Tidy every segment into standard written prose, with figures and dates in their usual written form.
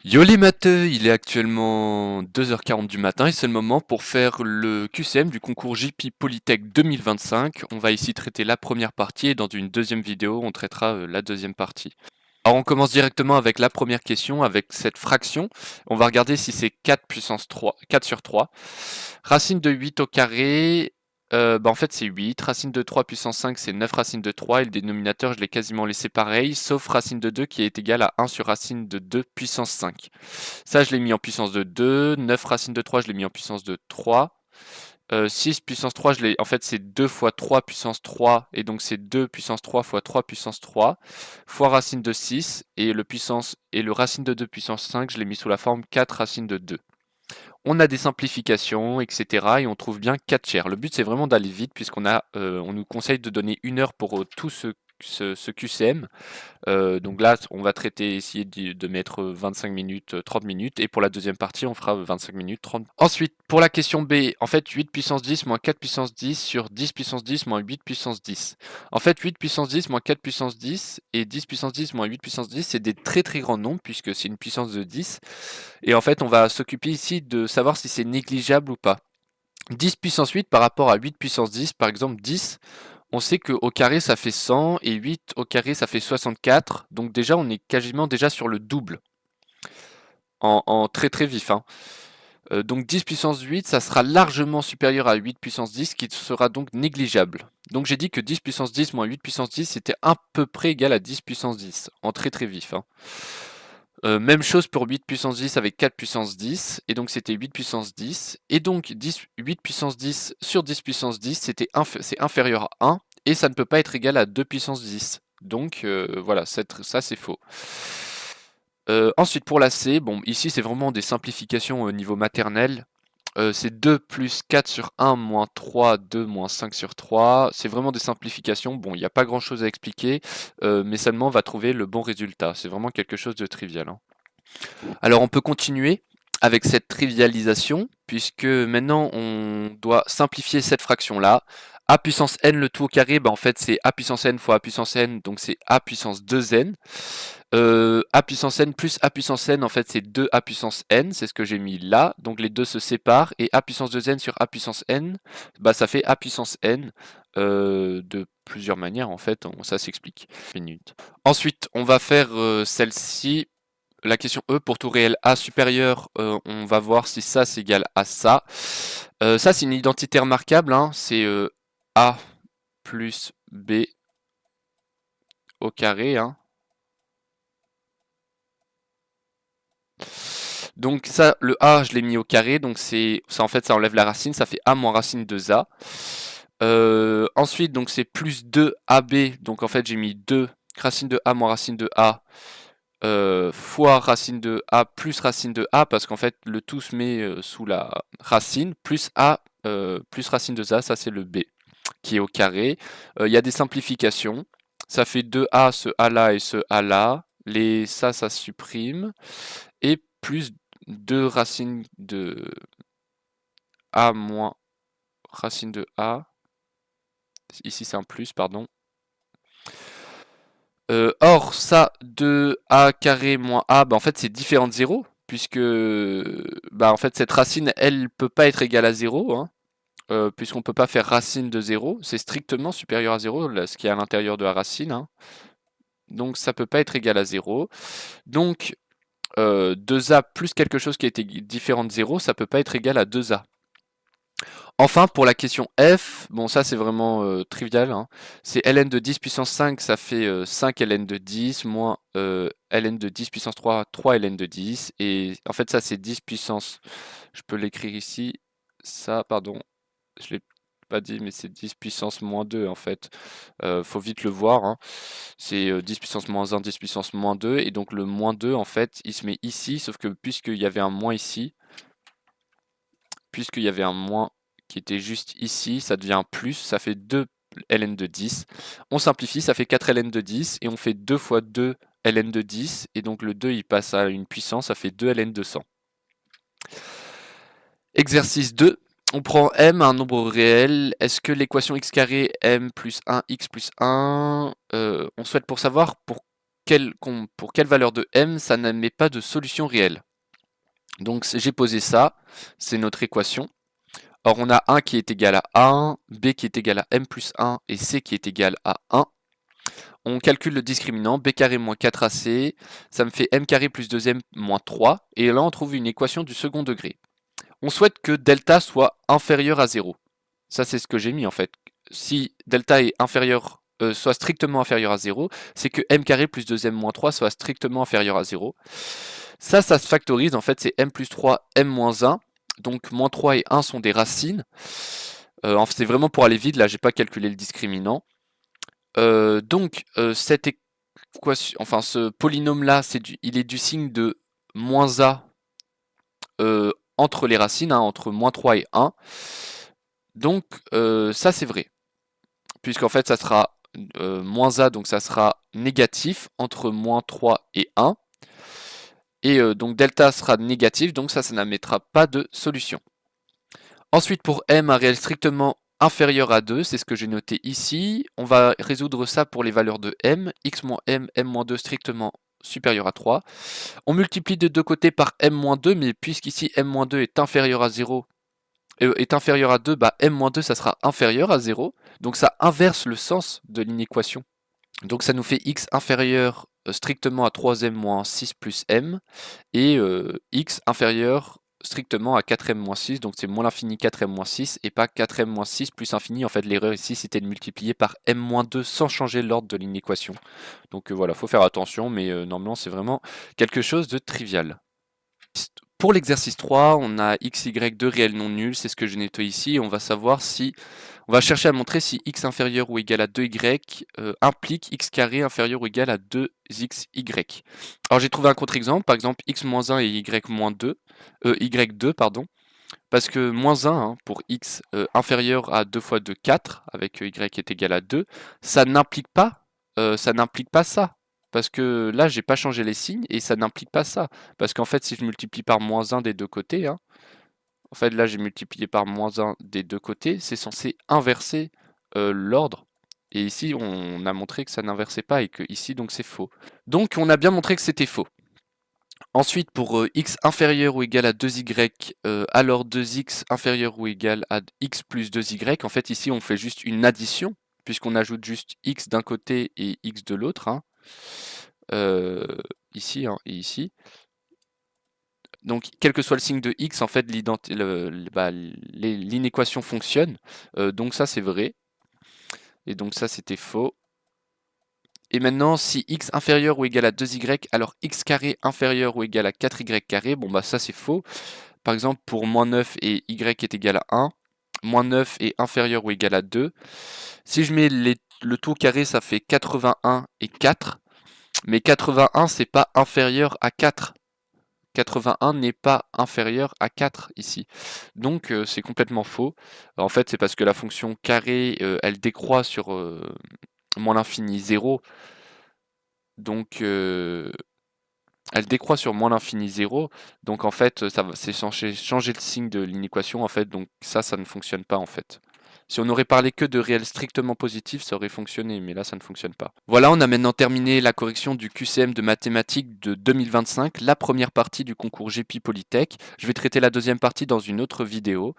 Yo les matheux, il est actuellement 2h40 du matin et c'est le moment pour faire le QCM du concours JP Polytech 2025. On va ici traiter la première partie et dans une deuxième vidéo, on traitera la deuxième partie. Alors on commence directement avec la première question, avec cette fraction. On va regarder si c'est 4 puissance 3, 4 sur 3. Racine de 8 au carré, en fait c'est 8. Racine de 3 puissance 5, c'est 9 racine de 3. Et le dénominateur, je l'ai quasiment laissé pareil, sauf racine de 2 qui est égal à 1 sur racine de 2 puissance 5. Ça, je l'ai mis en puissance de 2. 9 racine de 3, je l'ai mis en puissance de 3. 6 puissance 3, en fait, c'est 2 fois 3 puissance 3, et donc c'est 2 puissance 3 fois 3 puissance 3, fois racine de 6, et le racine de 2 puissance 5, je l'ai mis sous la forme 4 racine de 2. On a des simplifications, etc. et on trouve bien 4 tiers. Le but, c'est vraiment d'aller vite, on nous conseille de donner 1 heure pour tout ce QCM. Donc là, on va essayer de mettre 25 minutes, 30 minutes, et pour la deuxième partie, on fera 25 minutes, 30. Ensuite, pour la question B, en fait, 8 puissance 10 moins 4 puissance 10 sur 10 puissance 10 moins 8 puissance 10. En fait, 8 puissance 10 moins 4 puissance 10 et 10 puissance 10 moins 8 puissance 10, c'est des très très grands nombres puisque c'est une puissance de 10. Et en fait, on va s'occuper ici de savoir si c'est négligeable ou pas. 10 puissance 8 par rapport à 8 puissance 10, par exemple 10, on sait qu'au carré ça fait 100 et 8 au carré ça fait 64. Donc déjà on est quasiment déjà sur le double en très très vif, hein. Donc 10 puissance 8 ça sera largement supérieur à 8 puissance 10 qui sera donc négligeable. Donc j'ai dit que 10 puissance 10 moins 8 puissance 10 c'était à peu près égal à 10 puissance 10 en très très vif, hein. Même chose pour 8 puissance 10 avec 4 puissance 10, et donc c'était 8 puissance 10, et donc 8 puissance 10 sur 10 puissance 10, c'est inférieur à 1, et ça ne peut pas être égal à 2 puissance 10. Donc voilà, ça c'est faux. Ensuite pour la C, bon ici c'est vraiment des simplifications au niveau maternel. C'est 2 plus 4 sur 1 moins 3, 2 moins 5 sur 3. C'est vraiment des simplifications. Bon, il n'y a pas grand chose à expliquer, mais seulement on va trouver le bon résultat. C'est vraiment quelque chose de trivial, hein. Alors on peut continuer avec cette trivialisation, puisque maintenant on doit simplifier cette fraction-là. A puissance n le tout au carré, en fait c'est a puissance n fois a puissance n, donc c'est a puissance 2n. A puissance n plus a puissance n, en fait c'est 2a puissance n, c'est ce que j'ai mis là, donc les deux se séparent, et a puissance 2n sur a puissance n, ça fait a puissance n, de plusieurs manières en fait, ça s'explique. Ensuite on va faire celle-ci. La question E, pour tout réel A supérieur, on va voir si ça c'est égal à ça. Ça c'est une identité remarquable, hein, c'est A plus B au carré, hein. Donc ça, le A, je l'ai mis au carré, donc ça en fait ça enlève la racine, ça fait A moins racine de A. Ensuite, donc c'est plus 2AB, donc en fait j'ai mis 2 racine de A moins racine de A, fois racine de A plus racine de A, parce qu'en fait le tout se met sous la racine, plus A plus racine de A, ça c'est le B, qui est au carré. Il y a des simplifications, ça fait 2A, ce A là et ce A là, ça se supprime, et plus 2 racines de A moins racine de A, ici c'est un plus, pardon. Or, ça, 2a carré moins a, en fait, c'est différent de 0, puisque en fait, cette racine, elle peut pas être égale à 0, hein, puisqu'on peut pas faire racine de 0, c'est strictement supérieur à 0, là, ce qui est à l'intérieur de la racine, hein. Donc, ça peut pas être égal à 0. Donc, 2a plus quelque chose qui a été différent de 0, ça peut pas être égal à 2a. Enfin, pour la question F, bon ça c'est vraiment trivial, hein. C'est ln de 10 puissance 5, ça fait 5 ln de 10, moins ln de 10 puissance 3, 3 ln de 10, et en fait ça c'est 10 puissance, je peux l'écrire ici, ça, pardon, je l'ai pas dit, mais c'est 10 puissance moins 2 en fait, faut vite le voir, hein. C'est 10 puissance moins 1, 10 puissance moins 2, et donc le moins 2 en fait, il se met ici, sauf que puisqu'il y avait un moins ici, puisqu'il y avait un moins qui était juste ici, ça devient un plus, ça fait 2 ln de 10. On simplifie, ça fait 4 ln de 10, et on fait 2 fois 2 ln de 10, et donc le 2 il passe à une puissance, ça fait 2 ln de 100. Exercice 2, on prend m, un nombre réel, est-ce que l'équation x carré m plus 1 x plus 1, on souhaite pour savoir pour quelle valeur de m ça n'admet pas de solution réelle. Donc j'ai posé ça, c'est notre équation. Or on a 1 qui est égal à 1, b qui est égal à m plus 1 et c qui est égal à 1. On calcule le discriminant, b carré moins 4ac, ça me fait m carré plus 2m moins 3, et là on trouve une équation du second degré. On souhaite que delta soit inférieur à 0. Ça c'est ce que j'ai mis en fait. Si delta est inférieur, soit strictement inférieur à 0, c'est que m carré plus 2m moins 3 soit strictement inférieur à 0. Ça se factorise, en fait c'est m plus 3, m moins 1, donc moins 3 et 1 sont des racines. C'est vraiment pour aller vite, là j'ai pas calculé le discriminant. Cette équation, enfin ce polynôme là, il est du signe de moins a entre les racines, hein, entre moins 3 et 1. Donc ça c'est vrai, puisqu'en fait ça sera moins a, donc ça sera négatif entre moins 3 et 1. Et donc delta sera négatif, donc ça n'admettra pas de solution. Ensuite pour m, un réel strictement inférieur à 2, c'est ce que j'ai noté ici. On va résoudre ça pour les valeurs de m, x moins m, m-2 strictement supérieur à 3. On multiplie de deux côtés par m-2, mais puisqu'ici m-2 est inférieur à 0, est inférieur à 2, bah m-2 ça sera inférieur à 0, donc ça inverse le sens de l'inéquation. Donc ça nous fait x inférieur strictement à 3m moins 6 plus m, et x inférieur strictement à 4m moins 6, donc c'est moins l'infini 4m moins 6, et pas 4m moins 6 plus infini. En fait l'erreur ici c'était de multiplier par m moins 2 sans changer l'ordre de l'inéquation. Donc voilà, faut faire attention, mais normalement c'est vraiment quelque chose de trivial. Pour l'exercice 3, on a x, y, deux réels non nuls, c'est ce que j'ai nettoyé ici, et on va savoir si... On va chercher à montrer si x inférieur ou égal à 2y implique x carré inférieur ou égal à 2xy. Alors j'ai trouvé un contre-exemple, par exemple x moins 1 et y2, pardon, parce que moins 1 hein, pour x inférieur à 2 fois 2, 4, avec y est égal à 2, ça n'implique pas ça. Parce que là, j'ai pas changé les signes et ça n'implique pas ça. Parce qu'en fait, si je multiplie par moins 1 des deux côtés, hein, en fait, là, j'ai multiplié par moins 1 des deux côtés, c'est censé inverser l'ordre. Et ici, on a montré que ça n'inversait pas et que ici, donc c'est faux. Donc, on a bien montré que c'était faux. Ensuite, pour x inférieur ou égal à 2y, alors 2x inférieur ou égal à x plus 2y, en fait, ici, on fait juste une addition, puisqu'on ajoute juste x d'un côté et x de l'autre. Hein. Ici hein, et ici. Donc, quel que soit le signe de x, en fait, l'inéquation fonctionne. Donc ça, c'est vrai. Et donc ça, c'était faux. Et maintenant, si x inférieur ou égal à 2y, alors x carré inférieur ou égal à 4y carré, bon bah ça c'est faux. Par exemple, pour moins 9 et y est égal à 1, moins 9 est inférieur ou égal à 2. Si je mets le tout carré, ça fait 81 et 4. Mais 81, c'est pas inférieur à 4. 81 n'est pas inférieur à 4 ici. Donc c'est complètement faux. En fait, c'est parce que la fonction carré, elle décroît sur moins l'infini 0. Donc elle décroît sur moins l'infini 0. Donc en fait, c'est censé changer le signe de l'inéquation en fait. Donc ça ne fonctionne pas en fait. Si on aurait parlé que de réels strictement positifs, ça aurait fonctionné, mais là ça ne fonctionne pas. Voilà, on a maintenant terminé la correction du QCM de mathématiques de 2025, la première partie du concours GP Polytech. Je vais traiter la deuxième partie dans une autre vidéo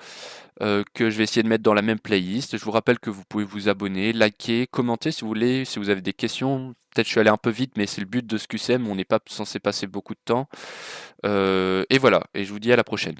que je vais essayer de mettre dans la même playlist. Je vous rappelle que vous pouvez vous abonner, liker, commenter si vous voulez, si vous avez des questions. Peut-être je suis allé un peu vite, mais c'est le but de ce QCM, on n'est pas censé passer beaucoup de temps. Et voilà, et je vous dis à la prochaine.